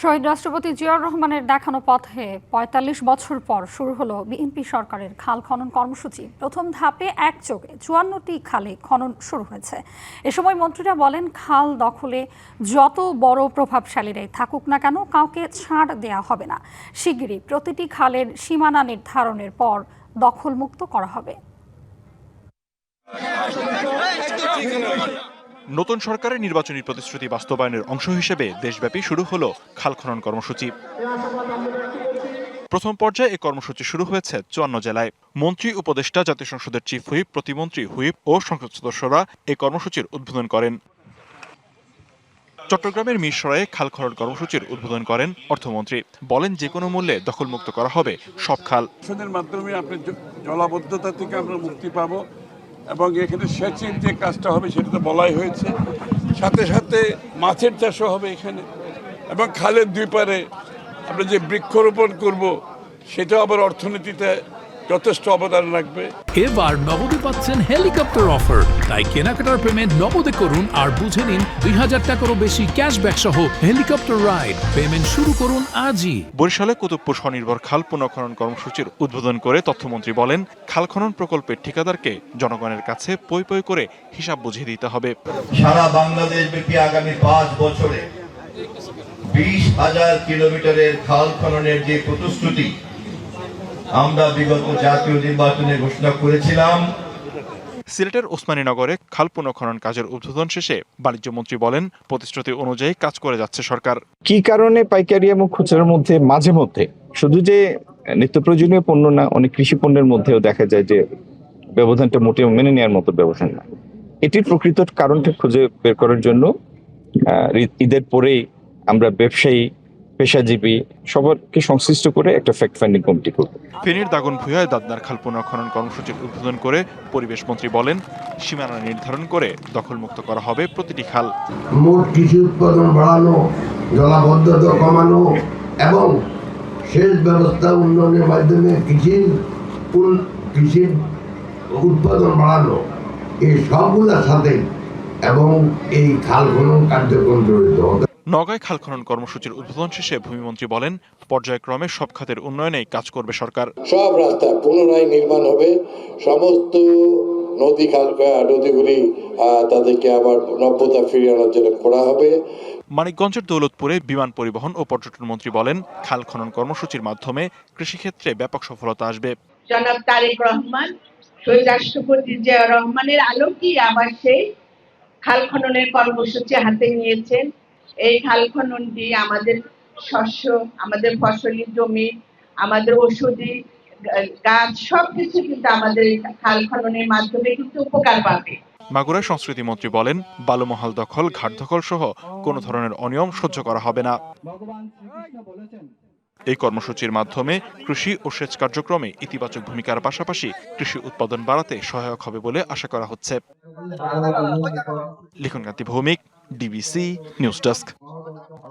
শহীদ রাষ্ট্রপতি জিয়াউর রহমানের দেখানো পথে ৪৫ বছর পর শুরু হলো বিএনপি সরকারের খাল খনন কর্মসূচি। প্রথম ধাপে একযোগে ৫৪টি খালে খনন শুরু হয়েছে। এ সময় মন্ত্রীরা বলেন, খাল দখলে যত বড় প্রভাবশালীরাই থাকুক না কেন, কাউকে ছাড় দেয়া হবে না। শিগগিরই প্রতিটি খালের সীমানা নির্ধারণের পর দখলমুক্ত করা হবে। নতুন সরকারের নির্বাচনী প্রতিশ্রুতি বাস্তবায়নের অংশ হিসেবে দেশব্যাপী শুরু হলো খাল খনন কর্মসূচি। প্রথম পর্যায়ে এই কর্মসূচি শুরু হয়েছে ৫৪ জেলায়। মন্ত্রী, উপদেষ্টা, জাতীয় সংসদের চিফ হুইপ, প্রতিমন্ত্রী, হুইপ ও সংসদ সদস্যরা এই কর্মসূচির উদ্বোধন করেন। চট্টগ্রামের মিরসরাইয়ে খাল খনন কর্মসূচির উদ্বোধন করেন অর্থমন্ত্রী। বলেন, যে কোনো মূল্যে দখলমুক্ত করা হবে সব খাল। মাধ্যমে আপনি জলাবদ্ধতা থেকে আমরা মুক্তি পাবো এবং এখানে সেচের যে কাজটা হবে সেটা তো বলাই হয়েছে। সাথে সাথে মাছের চাষও হবে এখানে এবং খালের দুই পারে আমরা যে বৃক্ষরোপণ করব সেটাও আবার অর্থনীতিতে যথেষ্ট অবদান রাখবে। এবার নগদে পাচ্ছেন হেলিকপ্টার অফার, তাই কেনাকাটার পেমেন্ট নগদে করুন আর বুঝে নিন ২০০০ টাকারও বেশি ক্যাশব্যাক সহ হেলিকপ্টার রাইড। পেমেন্ট শুরু করুন আজই। বরিশালে কুতুবপুর স্বনির্ভর খাল পুনঃখনন কর্মসূচির উদ্বোধন করে তথ্যমন্ত্রী বলেন, খাল খনন প্রকল্পের ঠিকাদারকে জনগণের কাছে পই পই করে হিসাব বুঝিয়ে দিতে হবে। সারা বাংলাদেশ ব্যাপী আগামী ৫ বছরে ২০,০০০ কিলোমিটারের খাল খননের যে প্রতিশ্রুতি আমরা বিগত জাতীয় নির্বাচনে ঘোষণা করেছিলাম। সিলেটের ওসমানীনগরে খাল পুনঃখনন কাজের উদ্বোধন শেষে বাণিজ্য মন্ত্রী বলেন, প্রতিশ্রুতি অনুযায়ী কাজ করে যাচ্ছে সরকার। কি কারণে পাইকারি এবং খুচরার মধ্যে মাঝে মধ্যে শুধু যে নিত্য প্রয়োজনীয় পণ্য না, অনেক কৃষি পণ্যের মধ্যেও দেখা যায় যে ব্যবধানটা মোটেও মেনে নেওয়ার মতো ব্যবধান না। এটির প্রকৃত কারণটা খুঁজে বের করার জন্য ঈদের পরেই আমরা ব্যবসায়ী, পেশাজীবী সবাইকে সংশ্লিষ্ট করে একটা ফ্যাক্ট ফাইন্ডিং কমিটি করব। ফেনীর দাগনভূঞায় দাদনার খাল পুনঃখনন কর্মসূচির উদ্বোধন করে পরিবেশ মন্ত্রী বলেন, সীমানা নির্ধারণ করে দখলমুক্ত করা হবে প্রতিটি খাল। মোট কৃষি উৎপাদন বাড়ানো, জলাবদ্ধতা কমানো এবং সেচ ব্যবস্থা উন্নয়নের মাধ্যমে কৃষির উৎপাদন বাড়ানো, এই সবগুলোর সাথে এবং এই খাল খনন কার্যক্রম জড়িত হবে। নওগাঁয় খাল খনন কর্মসূচির উদ্বোধন শেষে ভূমিমন্ত্রী বলেন, পর্যায়ক্রমে সব খাতের উন্নয়নেই কাজ করবে সরকার। সব রাস্তা পুনরায় নির্মাণ হবে, সমস্ত নদীগুলি তাদেরকে আবার নব্যতা ফিরিয়ে আনার জন্য করা হবে। মানিকগঞ্জের দৌলতপুরে বিমান পরিবহন ও পর্যটন মন্ত্রী বলেন, খাল খনন কর্মসূচির মাধ্যমে কৃষিক্ষেত্রে ব্যাপক সফলতা আসবে। জনাব তারেক রহমান, শহীদ রাষ্ট্রপতি জিয়াউর রহমানের আলোকেই আবার সেই খাল খননের কর্মসূচি হাতে নিয়েছেন। এই খাল খননটি আমাদের শস্য, আমাদের ফসলি জমি, আমাদের ঔষধি গাছ সবকিছু কিন্তু আমাদের খাল খননের মাধ্যমে কিন্তু উপকার পাবে। মাগুরায় সংস্কৃতি মন্ত্রী বলেন, বালুমহাল দখল, ঘাট দখল সহ কোনো ধরনের অনিয়ম সহ্য করা হবে না। এই কর্মসূচির মাধ্যমে কৃষি ও সেচ কার্যক্রমে ইতিবাচক ভূমিকার পাশাপাশি কৃষি উৎপাদন বাড়াতে সহায়ক হবে বলে আশা করা হচ্ছে। লিখনকান্তি ভৌমিক, ডিবিসি নিউজ ডেস্ক।